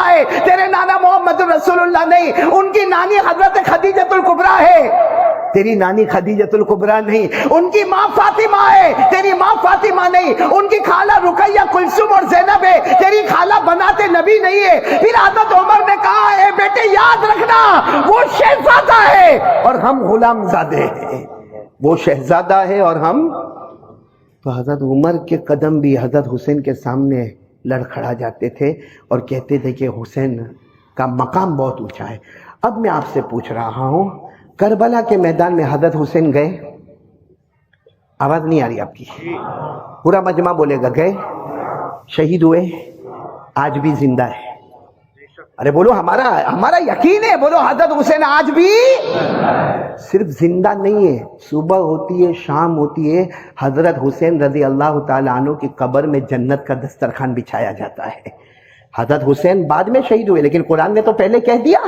فاطمہ ہے، تیرے نانا محمد رسول اللہ نہیں، ان کی نانی حضرت خدیجۃ الکبریٰ ہے، تیری نانی خدیجۃ الکبریٰ نہیں، ان کی ماں فاطمہ ہے، تیری ماں فاطمہ نہیں، ان کی خالہ رقیہ، کلثوم اور زینب ہے، تیری خالہ بنات نبی نہیں ہے۔ پھر حضرت عمر نے کہا اے بیٹے یاد رکھنا وہ شہزادہ ہے اور ہم غلام زادے ہیں، وہ شہزادہ ہے اور ہم۔ تو حضرت عمر کے قدم بھی حضرت حسین کے سامنے لڑکھڑا جاتے تھے اور کہتے تھے کہ حسین کا مقام بہت اونچا ہے۔ اب میں آپ سے پوچھ رہا ہوں، کربلا کے میدان میں حضرت حسین گئے؟ آواز نہیں آ رہی آپ کی، پورا مجمع بولے گا گئے؟ شہید ہوئے؟ آج بھی زندہ ہے؟ ارے بولو، ہمارا یقین ہے، بولو حضرت حسین آج بھی صرف زندہ نہیں ہے، صبح ہوتی ہے، شام ہوتی ہے، حضرت حسین رضی اللہ تعالیٰ عنہ کی قبر میں جنت کا دسترخوان بچھایا جاتا ہے۔ حضرت حسین بعد میں شہید ہوئے، لیکن قرآن نے تو پہلے کہہ دیا۔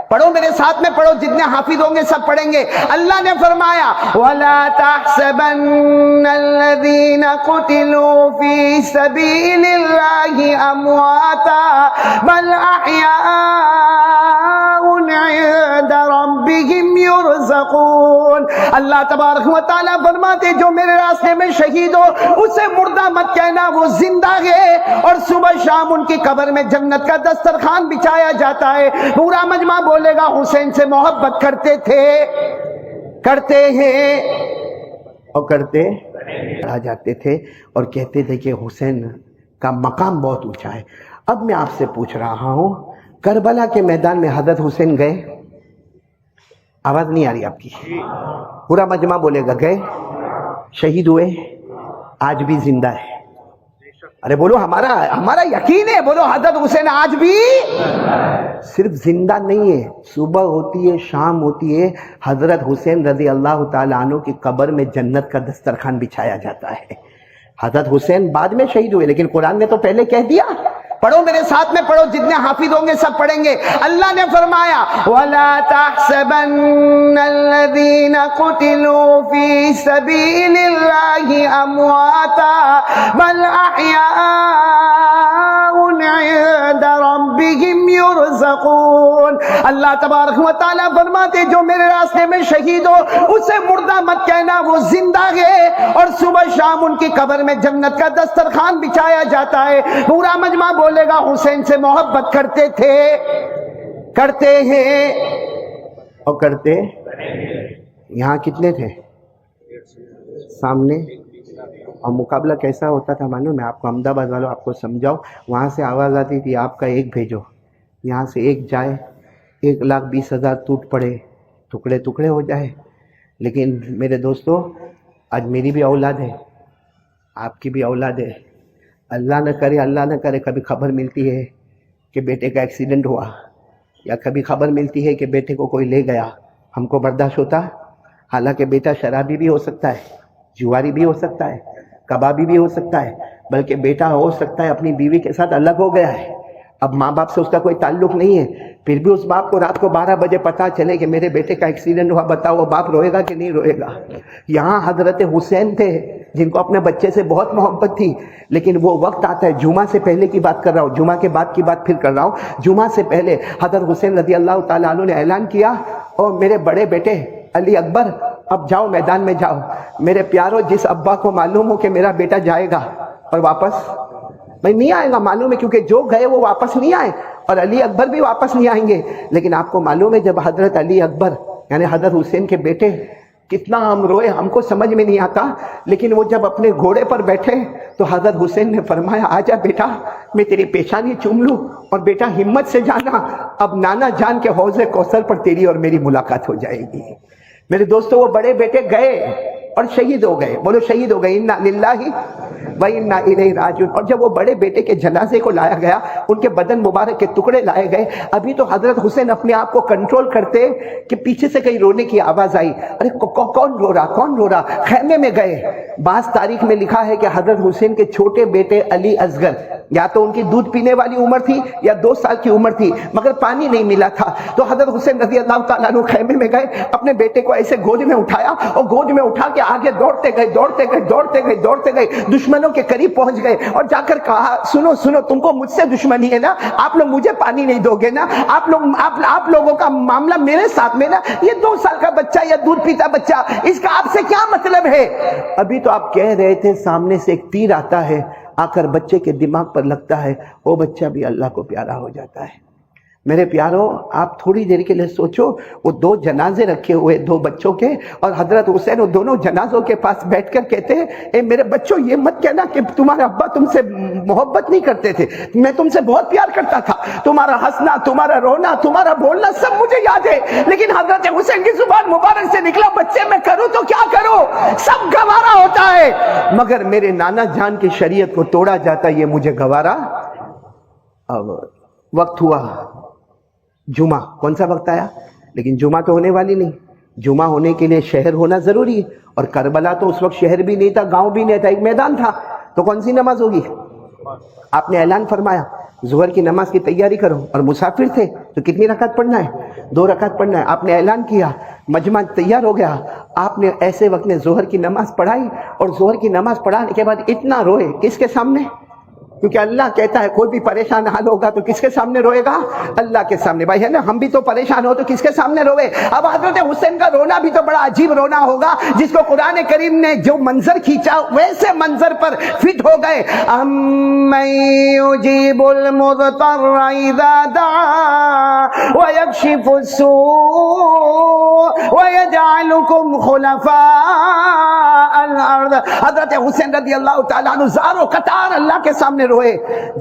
پڑھو میرے ساتھ میں پڑھو، جتنے حافظ ہوں گے سب پڑھیں گے۔ اللہ نے فرمایا وَلَا تَحْسَبَنَّ الَّذِينَ قُتِلُوا فِي سَبِيلِ اللَّهِ أَمْوَاتًا بَلْ أَحْيَاءٌ عِندَ رَبِّهِمْ يُرْزَقُونَ۔ اللہ تبارک و تعالیٰ فرماتے جو میرے راستے میں شہید ہو اسے مردہ مت کہنا، وہ زندہ ہے، اور صبح شام ان کی قبر میں جنت کا دسترخوان بچھایا جاتا ہے۔ پورا مجمع بولے گا حسین سے محبت کرتے تھے، کرتے ہیں اور کرتے رہ جاتے تھے، اور کہتے تھے کہ حسین کا مقام بہت اونچا ہے۔ اب میں آپ سے پوچھ رہا ہوں، کربلا کے میدان میں حضرت حسین گئے؟ آواز نہیں آ رہی آپ کی، پورا مجمع بولے گا گئے؟ شہید ہوئے؟ آج بھی زندہ ہے؟ ارے بولو، ہمارا یقین ہے، بولو حضرت حسین آج بھی صرف زندہ نہیں ہے، صبح ہوتی ہے، شام ہوتی ہے، حضرت حسین رضی اللہ تعالیٰ عنہ کی قبر میں جنت کا دسترخوان بچھایا جاتا ہے۔ حضرت حسین بعد میں شہید ہوئے، لیکن قرآن نے تو پہلے کہہ دیا۔ پڑھو میرے ساتھ میں پڑھو، جتنے حافظ ہوں گے سب پڑھیں گے۔ اللہ نے فرمایا وَلَا تَحْسَبَنَّ الَّذِينَ قُتِلُوا فِي سَبِيلِ اللَّهِ أَمْوَاتًا بَلْ أَحْيَاءٌ عِندَ رَبِّهِمْ يُرْزَقُونَ۔ اللہ تبارک و تعالیٰ فرماتے جو میرے راستے میں شہید ہو اسے مردہ مت کہنا، وہ زندہ ہے، اور صبح شام ان کی قبر میں جنت کا دسترخوان بچھایا جاتا ہے۔ پورا مجمع بولے گا حسین سے محبت کرتے تھے، کرتے ہیں اور کرتے۔ یہاں کتنے تھے سامنے؟ اور مقابلہ کیسا ہوتا تھا معلوم ہے آپ کو؟ احمد آباد والوں آپ کو سمجھاؤ، وہاں سے آواز آتی تھی آپ کا ایک بھیجو، یہاں سے ایک جائے، 1,20,000 ٹوٹ پڑے، ٹکڑے ٹکڑے ہو جائے۔ لیکن میرے دوستو، آج میری بھی اولاد ہے، آپ کی بھی اولاد ہے، اللہ نہ کرے کبھی خبر ملتی ہے کہ بیٹے کا ایکسیڈنٹ ہوا، یا کبھی خبر ملتی ہے کہ بیٹے کو کوئی لے گیا، ہم کو برداشت ہوتا؟ حالانکہ بیٹا شرابی بھی ہو سکتا ہے، جواری بھی ہو سکتا ہے، کبابی بھی ہو سکتا ہے، بلکہ بیٹا ہو سکتا ہے اپنی بیوی کے ساتھ الگ ہو گیا ہے، اب ماں باپ سے اس کا کوئی تعلق نہیں ہے، پھر بھی اس باپ کو رات کو 12 بجے پتا چلے کہ میرے بیٹے کا ایکسیڈنٹ ہوا، بتاؤ وہ باپ روئے گا کہ نہیں روئے گا؟ یہاں حضرت حسین تھے جن کو اپنے بچے سے بہت محبت تھی، لیکن وہ وقت آتا ہے، جمعہ سے پہلے کی بات کر رہا ہوں، جمعہ کے بعد کی بات پھر کر رہا ہوں، جمعہ سے پہلے حضرت حسین رضی اللہ تعالیٰ عنہ نے اعلان کیا، اور میرے بڑے بیٹے علی اکبر اب جاؤ میدان میں جاؤ۔ میرے پیارو، جس ابا کو معلوم ہو کہ میرا بیٹا جائے گا اور واپس نہیں آئے گا، معلوم ہے کیونکہ جو گئے وہ واپس نہیں آئے، اور علی اکبر بھی واپس نہیں آئیں گے، لیکن آپ کو معلوم ہے جب حضرت علی اکبر یعنی حضرت حسین کے بیٹے کتنا ہم روئے، ہم کو سمجھ میں نہیں آتا، لیکن وہ جب اپنے گھوڑے پر بیٹھے تو حضرت حسین نے فرمایا آجا بیٹا، میں تیری پیشانی چوم لوں، اور بیٹا ہمت سے جانا، اب نانا جان کے حوض کوثر پر تیری اور میری ملاقات ہو جائے گی۔ میرے دوستو، وہ بڑے بیٹے گئے اور شہید ہو گئے، بولو شہید ہو گئے، انا للہ و انا الیہ راجعون۔ اور جب وہ بڑے بیٹے کے جنازے کو لایا گیا، ان کے بدن مبارک کے ٹکڑے لائے گئے، ابھی تو حضرت حسین اپنے آپ کو کنٹرول کرتے کہ پیچھے سے کہیں رونے کی آواز آئی، ارے کون رو رہا؟ خیمے میں گئے۔ بعض تاریخ میں لکھا ہے کہ حضرت حسین کے چھوٹے بیٹے علی اصغر، یا تو ان کی دودھ پینے والی عمر تھی یا 2 سال کی عمر تھی، مگر پانی نہیں ملا تھا، تو حضرت حسین رضی اللہ تعالیٰ عنہ خیمے میں گئے، اپنے بیٹے کو ایسے گود میں اٹھایا، اور گود میں اٹھا کے آگے دوڑتے گئے، دشمن دشمنوں کے قریب پہنچ گئے اور جا کر کہا سنو سنو، تم کو مجھ سے دشمنی ہے نا، آپ لوگ مجھے پانی نہیں دو گے نا، آپ لوگوں کا معاملہ میرے ساتھ میں نا، یہ 2 سال کا بچہ یا دودھ پیتا بچہ، اس کا آپ سے کیا مطلب ہے؟ ابھی تو آپ کہہ رہے تھے سامنے سے ایک تیر آتا ہے، آ کر بچے کے دماغ پر لگتا ہے، وہ بچہ بھی اللہ کو پیارا ہو جاتا ہے۔ میرے پیاروں، آپ تھوڑی دیر کے لیے سوچو، وہ 2 جنازے رکھے ہوئے 2 بچوں کے، اور حضرت حسین وہ دونوں جنازوں کے پاس بیٹھ کر کہتے ہیں اے میرے بچوں، یہ مت کہنا کہ تمہارا ابا تم سے محبت نہیں کرتے تھے، میں تم سے بہت پیار کرتا تھا، تمہارا ہنسنا، تمہارا رونا، تمہارا بولنا سب مجھے یاد ہے، لیکن حضرت حسین کی زبان مبارک سے نکلا بچے میں کروں تو کیا کروں، سب گوارا ہوتا ہے، مگر میرے نانا جان کی شریعت کو توڑا جاتا، یہ مجھے گوارا۔ اب وقت ہوا جمعہ، کون سا وقت آیا؟ لیکن جمعہ تو ہونے والی نہیں، جمعہ ہونے کے لیے شہر ہونا ضروری ہے، اور کربلا تو اس وقت شہر بھی نہیں تھا، گاؤں بھی نہیں تھا، ایک میدان تھا، تو کون سی نماز ہوگی؟ آپ نے اعلان فرمایا ظہر کی نماز کی تیاری کرو، اور مسافر تھے تو کتنی رکعت پڑھنا ہے؟ 2 رکعت پڑھنا ہے۔ آپ نے اعلان کیا، مجمع تیار ہو گیا، آپ نے ایسے وقت میں ظہر کی نماز پڑھائی، اور ظہر کی نماز پڑھانے کے بعد اتنا روئے، کس کے سامنے؟ کیونکہ اللہ کہتا ہے کوئی بھی پریشان حال ہوگا تو کس کے سامنے روئے گا؟ اللہ کے سامنے۔ بھائی ہے نا، ہم بھی تو پریشان ہو تو کس کے سامنے روئے؟ اب حضرت حسین کا رونا بھی تو بڑا عجیب رونا ہوگا، جس کو قرآن کریم نے جو منظر کھینچا ویسے منظر پر فٹ ہو گئے۔ امن یجیب المضطر اذا دعا ویکشف السوء ویجعلکم خلفاء الارض۔ حضرت حسین رضی اللہ تعالیٰ عنہ زاروں قطار اللہ کے سامنے روئے۔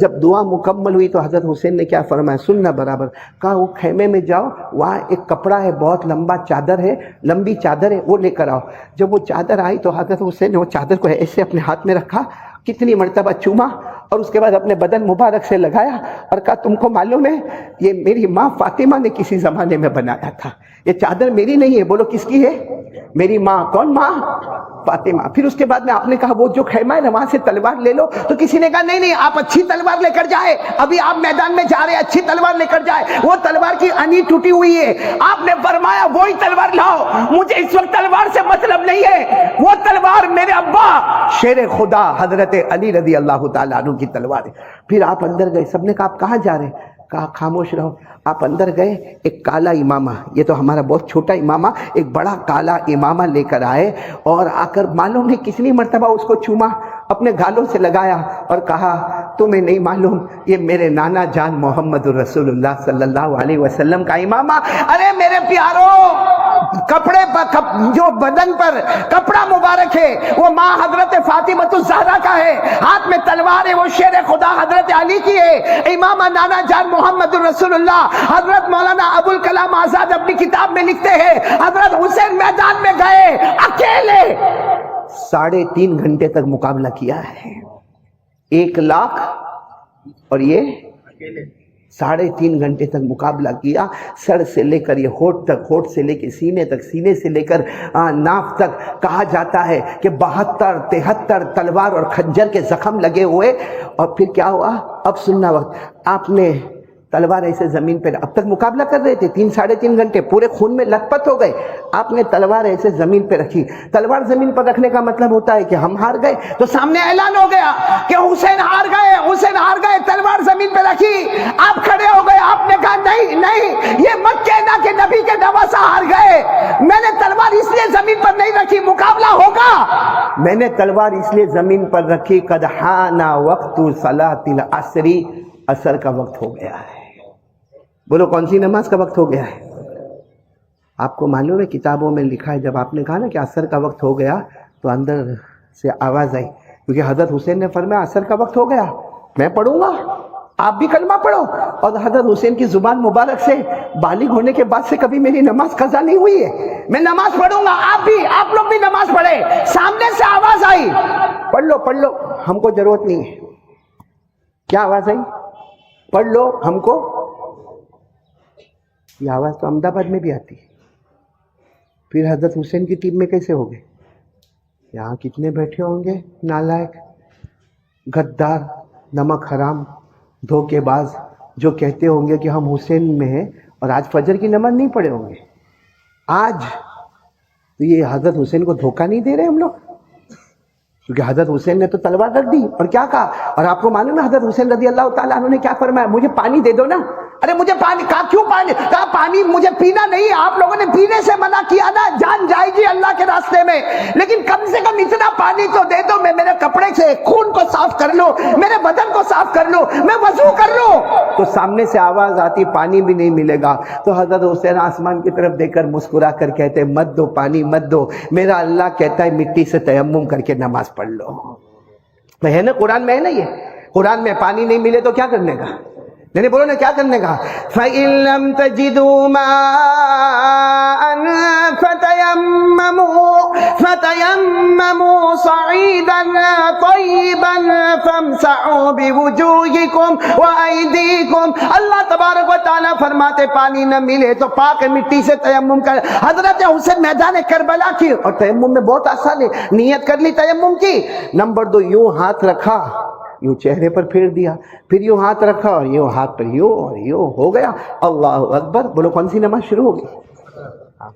جب دعا مکمل ہوئی تو حضرت حسین نے کیا فرمایا؟ سننا برابر، کہا وہ خیمے میں جاؤ، وہاں ایک کپڑا ہے، بہت لمبا چادر ہے، لمبی چادر ہے، وہ لے کر آؤ۔ جب وہ چادر آئی تو حضرت حسین نے وہ چادر کو ایسے اپنے ہاتھ میں رکھا، کتنی مرتبہ چوما، اور اس کے بعد اپنے بدن مبارک سے لگایا اور کہا تم کو معلوم ہے یہ میری ماں فاطمہ نے کسی زمانے میں بنایا تھا، یہ چادر میری نہیں ہے۔ بولو کس کی ہے؟ میری ماں۔ کون ماں؟ فاطمہ۔ پھر اس کے بعد میں آپ نے کہا وہ جو خیمہ ہے وہاں سے تلوار لے لو، تو کسی نے کہا نہیں نہیں، آپ اچھی تلوار لے کر جائے، ابھی آپ میدان میں جا رہے ہیں، اچھی تلوار لے کر جائے، وہ تلوار کی انی ٹوٹی ہوئی ہے۔ آپ نے فرمایا وہی تلوار لاؤ، مجھے اس وقت تلوار سے مطلب نہیں ہے، وہ تلوار میرے ابا شیر خدا حضرت علی رضی اللہ تعالیٰ عنہ کی تلوار ہے۔ پھر آپ اندر گئے، سب نے کہا آپ کہاں جا رہے ہیں؟ کہا خاموش رہو۔ آپ اندر گئے، ایک کالا امامہ، یہ تو ہمارا بہت چھوٹا امامہ، ایک بڑا کالا امامہ لے کر آئے، اور آ کر معلوم نہیں کتنی مرتبہ اس کو چوما، اپنے گالوں سے لگایا اور کہا تمہیں نہیں معلوم یہ میرے نانا جان محمد رسول اللہ صلی اللہ علیہ وسلم کا امامہ۔ ارے میرے پیاروں، کپڑے پر جو بدن پر کپڑا مبارک ہے وہ ماں حضرت فاطمہ الزہرا کا ہے، ہاتھ میں تلوار ہے وہ شیر خدا حضرت علی کی ہے، امامہ نانا جان محمد رسول اللہ۔ حضرت مولانا ابوالکلام آزاد اپنی کتاب میں لکھتے ہیں حضرت حسین میدان میں گئے اکیلے، 3.5 گھنٹے تک مقابلہ کیا ہے، 1 لاکھ اور یہ 3.5 گھنٹے تک مقابلہ کیا، سر سے لے کر یہ ہونٹ تک، ہونٹ سے لے کے سینے تک، سینے سے لے کر ناف تک، کہا جاتا ہے کہ 72-73 تلوار اور خنجر کے زخم لگے ہوئے۔ اور پھر کیا ہوا؟ اب سننا وقت، آپ نے تلوار ایسے زمین پہ، اب تک مقابلہ کر رہے تھے 3-3.5 گھنٹے، پورے خون میں لت پت ہو گئے، آپ نے تلوار ایسے زمین پہ رکھی۔ تلوار زمین پر رکھنے کا مطلب ہوتا ہے کہ ہم ہار گئے، تو سامنے اعلان ہو گیا کہ حسین ہار گئے، حسین ہار گئے، تلوار زمین پہ رکھی، آپ کھڑے ہو گئے، آپ نے کہا نہیں نہیں، یہ مت کہنا کہ نبی کے نواسہ ہار گئے، میں نے تلوار اس لیے زمین پر نہیں رکھی، مقابلہ ہوگا، میں نے تلوار اس لیے زمین پر رکھی قد حان وقت صلاۃ العصر، عصر کا وقت ہو گیا ہے۔ بولو کون سی نماز کا وقت ہو گیا ہے؟ آپ کو معلوم ہے کتابوں میں لکھا ہے، جب آپ نے کہا نا کہ عصر کا وقت ہو گیا تو اندر سے آواز آئی، کیونکہ حضرت حسین نے فرمایا عصر کا وقت ہو گیا، میں پڑھوں گا، آپ بھی کلمہ پڑھو۔ اور حضرت حسین کی زبان مبارک سے بالغ ہونے کے بعد سے کبھی میری نماز قضا نہیں ہوئی ہے، میں نماز پڑھوں گا، آپ لوگ بھی نماز پڑھے۔ سامنے سے آواز آئی، پڑھ لو، ہم کو ضرورت نہیں ہے۔ کیا آواز آئی؟ پڑھ لو، ہم کو۔ یہ آواز تو احمد آباد میں بھی آتی ہے، پھر حضرت حسین کی ٹیم میں کیسے ہو گئے؟ یہاں کتنے بیٹھے ہوں گے نالائق، غدار، نمک حرام، دھوکے باز، جو کہتے ہوں گے کہ ہم حسین میں ہیں اور آج فجر کی نماز نہیں پڑھے ہوں گے۔ آج تو یہ حضرت حسین کو دھوکہ نہیں دے رہے ہم لوگ؟ کیونکہ حضرت حسین نے تو تلوار رکھ دی اور کیا کہا. اور آپ کو معلوم ہے حضرت حسین رضی اللہ تعالیٰ عنہ نے کیا فرمایا؟ مجھے پانی دے دو نا. ارے مجھے پانی کہا، کیوں پانی؟ کہا پانی مجھے پینا نہیں، آپ لوگوں نے پینے سے منع کیا نا، جان جائے گی اللہ کے راستے میں، لیکن کم سے کم اتنا پانی تو دے دو، میں میرے کپڑے سے خون کو صاف کر لو، میرے بدن کو صاف کر لو، میں وضو کر لوں. تو سامنے سے آواز آتی پانی بھی نہیں ملے گا. تو حضرت حسین آسمان کی طرف دیکھ کر مسکرا کر کہتے مت دو پانی مت دو، میرا اللہ کہتا ہے مٹی سے تیمم کر کے نماز پڑھ لو. ہے نا قرآن میں، ہے نا یہ قرآن میں. پانی نہیں ملے تو کیا کرنے کا؟ نہیں بولو نا کیا کرنے کا؟ فَإِن لَّمْ تَجِدُوا مَاءً فَتَيَمَّمُوا صَعِيدًا طَيِّبًا فَامْسَحُوا بِوُجُوهِكُمْ وَأَيْدِيكُمْ. اللہ تبارک و تعالیٰ فرماتے پانی نہ ملے تو پاک مٹی سے تیمم کر. حضرت حسین میدان کربلا کی، اور تیمم میں بہت آسان ہے، نیت کر لی تیمم کی. نمبر 2، یوں ہاتھ رکھا، یوں چہرے پر پھیر دیا، پھر یوں ہاتھ رکھا اور یوں ہاتھ پر یوں اور یوں، ہو گیا. اللہ اکبر. بولو کون سی نماز شروع ہوگی؟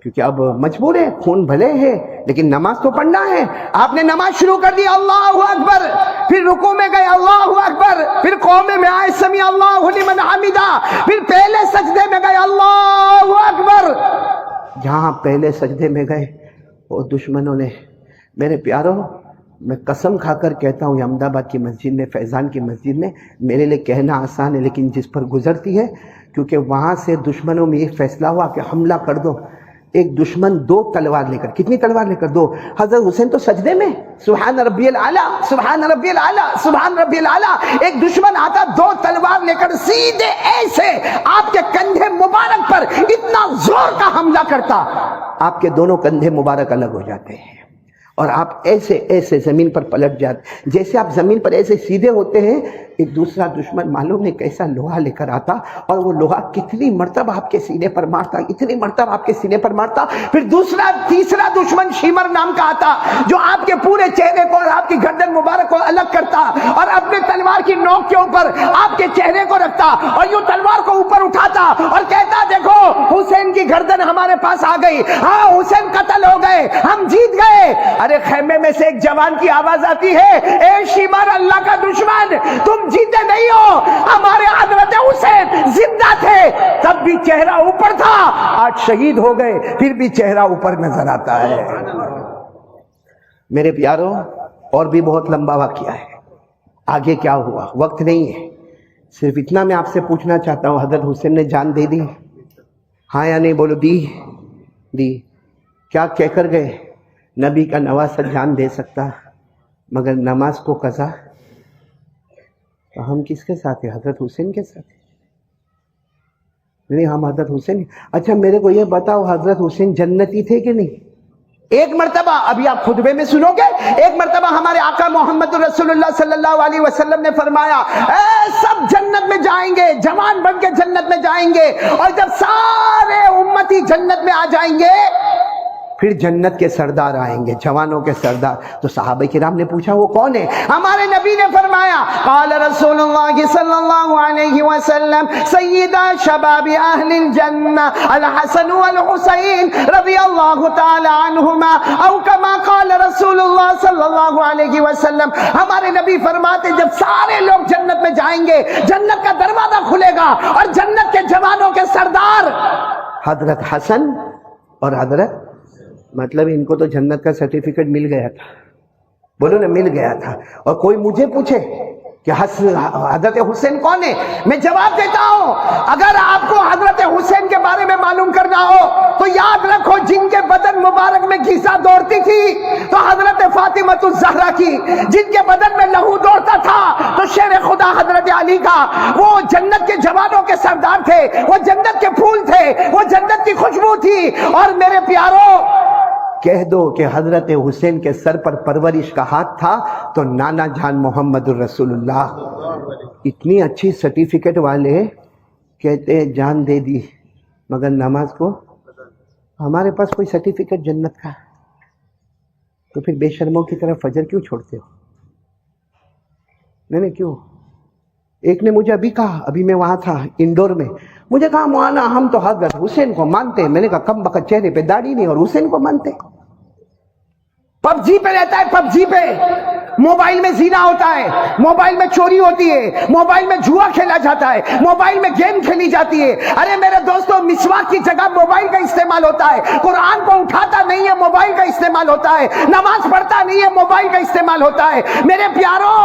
کیونکہ اب مجبور ہے، خون بھلے ہے لیکن نماز تو پڑھنا ہے. آپ نے نماز شروع کر دی، اللہ اکبر، پھر رکوع میں گئے، اللہ اکبر، پھر قوم میں آئے، سمیع اللہ لمن حمدہ، پھر پہلے سجدے میں گئے، اللہ اکبر. جہاں پہلے سجدے میں گئے وہ دشمنوں نے، میرے پیاروں میں قسم کھا کر کہتا ہوں، احمد آباد کی مسجد میں، فیضان کی مسجد میں، میرے لیے کہنا آسان ہے لیکن جس پر گزرتی ہے، کیونکہ وہاں سے دشمنوں میں ایک فیصلہ ہوا کہ حملہ کر دو. ایک دشمن 2 تلوار لے کر، کتنی تلوار لے کر؟ 2. حضرت حسین تو سجدے میں، سبحان ربی الاعلیٰ سبحان ربی الاعلیٰ سبحان ربی الاعلیٰ. ایک دشمن آتا 2 تلوار لے کر سیدھے ایسے آپ کے کندھے مبارک پر اتنا زور کا حملہ کرتا، آپ کے دونوں کندھے مبارک الگ ہو جاتے ہیں اور آپ ایسے ایسے زمین پر پلٹ جاتے. جیسے آپ زمین پر ایسے سیدھے ہوتے ہیں، ایک دوسرا دشمن معلوم نہیں کیسا لوہا لے کر آتا، اور وہ لوہا کتنی مرتبہ آپ کے سینے پر مارتا، اتنی مرتبہ آپ کے سینے پر مارتا. پھر تیسرا دشمن شیمر نام کا آتا، جو آپ کے پورے چہرے کو اور آپ کی گردن مبارک کو الگ کرتا اور اپنے تلوار کی نوک کے اوپر آپ کے چہرے کو رکھتا اور یوں تلوار کو اوپر اٹھاتا اور کہتا دیکھو حسین کی گردن ہمارے پاس آ گئی، ہاں حسین قتل ہو گئے، ہم جیت گئے. ارے خیمے میں سے ایک جوان کی آواز آتی ہے، اے شیمر اللہ کا دشمن، تم جیتے نہیں ہو، ہمارے حضرت حسین زندہ تھے تب بھی چہرہ اوپر تھا، آج شہید ہو گئے پھر بھی چہرہ اوپر نظر آتا ہے. میرے پیاروں اور بھی بہت لمبا واقعہ ہے، آگے کیا ہوا وقت نہیں ہے، صرف اتنا میں آپ سے پوچھنا چاہتا ہوں، حضرت حسین نے جان دے دی؟ ہاں یا نہیں؟ بولو دی. کیا کہہ کر گئے؟ نبی کا نواسہ جان دے سکتا مگر نماز کو قضا. تو ہم کس کے ساتھ ہیں؟ حضرت حسین کے ساتھ. نہیں ہم حضرت حسین. اچھا میرے کو یہ بتاؤ حضرت حسین جنتی تھے کہ نہیں؟ ایک مرتبہ ابھی آپ خطبے میں سنو گے، ایک مرتبہ ہمارے آقا محمد رسول اللہ صلی اللہ علیہ وسلم نے فرمایا سب جنت میں جائیں گے، جوان بن کے جنت میں جائیں گے، اور جب سارے امتی جنت میں آ جائیں گے پھر جنت کے سردار آئیں گے، جوانوں کے سردار. تو صحابہ کرام نے پوچھا وہ کون ہے؟ ہمارے نبی نے فرمایا قال رسول اللہ صلی اللہ علیہ وسلم سیدہ شباب اہل الجنہ الحسن والحسین رضی اللہ تعالی عنہما، او کما قال رسول اللہ صلی اللہ علیہ وسلم. ہمارے نبی فرماتے جب سارے لوگ جنت میں جائیں گے، جنت کا دروازہ کھلے گا اور جنت کے جوانوں کے سردار حضرت حسن اور حضرت، مطلب ان کو تو جنت کا سرٹیفکیٹ مل گیا تھا. بولو نا مل گیا تھا. اور کوئی مجھے پوچھے کہ حضرت حسین کون ہے، میں جواب دیتا ہوں اگر آپ کو حضرت حسین کے بارے میں معلوم کرنا ہو تو یاد رکھو جن کے بدن مبارک میں گھیسا دوڑتی تھی تو حضرت فاطمہ الزہرا کی، جن کے بدن میں لہو دوڑتا تھا تو شیر خدا حضرت علی کا. وہ جنت کے جوانوں کے سردار تھے، وہ جنت کے پھول تھے، وہ جنت کی خوشبو تھی. اور میرے پیاروں کہہ دو کہ حضرت حسین کے سر پر پرورش کا ہاتھ تھا تو نانا جان محمد الرسول اللہ اتنی اچھی سرٹیفکیٹ والے کہتے ہیں جان دے دی مگر نماز کو. ہمارے پاس کوئی سرٹیفکیٹ جنت کا تو پھر بے شرموں کی طرح فجر کیوں چھوڑتے ہو؟ نہیں کیوں؟ ایک نے مجھے ابھی کہا، ابھی میں وہاں تھا انڈور میں، مجھے کہا مولانا ہم تو حضرت حسین کو مانتے ہیں. میں نے کہا کم بخت چہرے پہ داڑھی نہیں اور حسین کو مانتے. پب جی پہ رہتا ہے، پب جی پہ موبائل میں زنا ہوتا ہے, موبائل میں چوری ہوتی ہے, موبائل میں جوا کھیلا جاتا ہے, موبائل میں گیم کھیلی جاتی ہے. ارے میرے دوستو, مسواک کی جگہ موبائل کا استعمال ہوتا ہے, قرآن کو اٹھاتا نہیں ہے, موبائل کا استعمال ہوتا ہے, نماز پڑھتا نہیں ہے, موبائل کا استعمال ہوتا ہے. میرے پیاروں,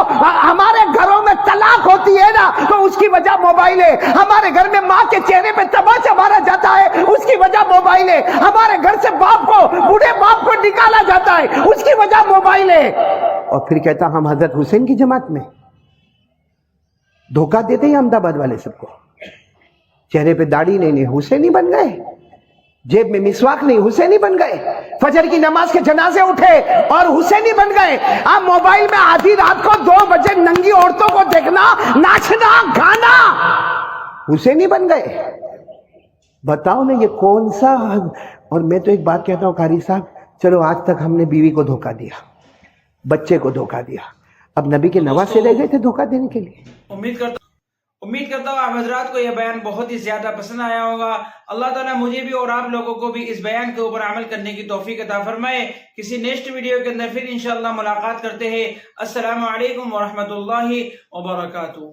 ہمارے گھروں میں طلاق ہوتی ہے نا تو اس کی وجہ موبائل ہے. ہمارے گھر میں ماں کے چہرے پہ تماچا مارا جاتا ہے, اس کی وجہ موبائل ہے. ہمارے گھر سے باپ کو, بوڑھے باپ کو نکالا جاتا ہے, اس کی وجہ موبائل ہے. اور پھر کہتا ہم حضرت حسین کی جماعت میں. دھوکہ دیتے ہیں احمد آباد والے سب کو. چہرے پہ داڑھی نہیں, حسینی بن گئے. جیب میں مسواک نہیں, حسینی بن گئے. فجر کی نماز کے جنازے اٹھے اور حسینی بن گئے. آپ موبائل میں آدھی رات کو 2 بجے ننگی عورتوں کو دیکھنا, ناچنا, گانا, حسینی بن گئے. بتاؤ نا یہ کون سا. اور میں تو ایک بات کہتا ہوں قاری صاحب, چلو آج تک ہم نے بیوی کو دھوکہ دیا, بچے کو دھوکہ دیا, اب نبی کے نواسے رہ گئے تھے دھوکہ دینے کے لیے. امید کرتا ہوں آپ حضرات کو یہ بیان بہت ہی زیادہ پسند آیا ہوگا. اللہ تعالیٰ مجھے بھی اور آپ لوگوں کو بھی اس بیان کے اوپر عمل کرنے کی توفیق عطا فرمائے. کسی نیکسٹ ویڈیو کے اندر پھر انشاءاللہ ملاقات کرتے ہیں. السلام علیکم ورحمۃ اللہ وبرکاتہ.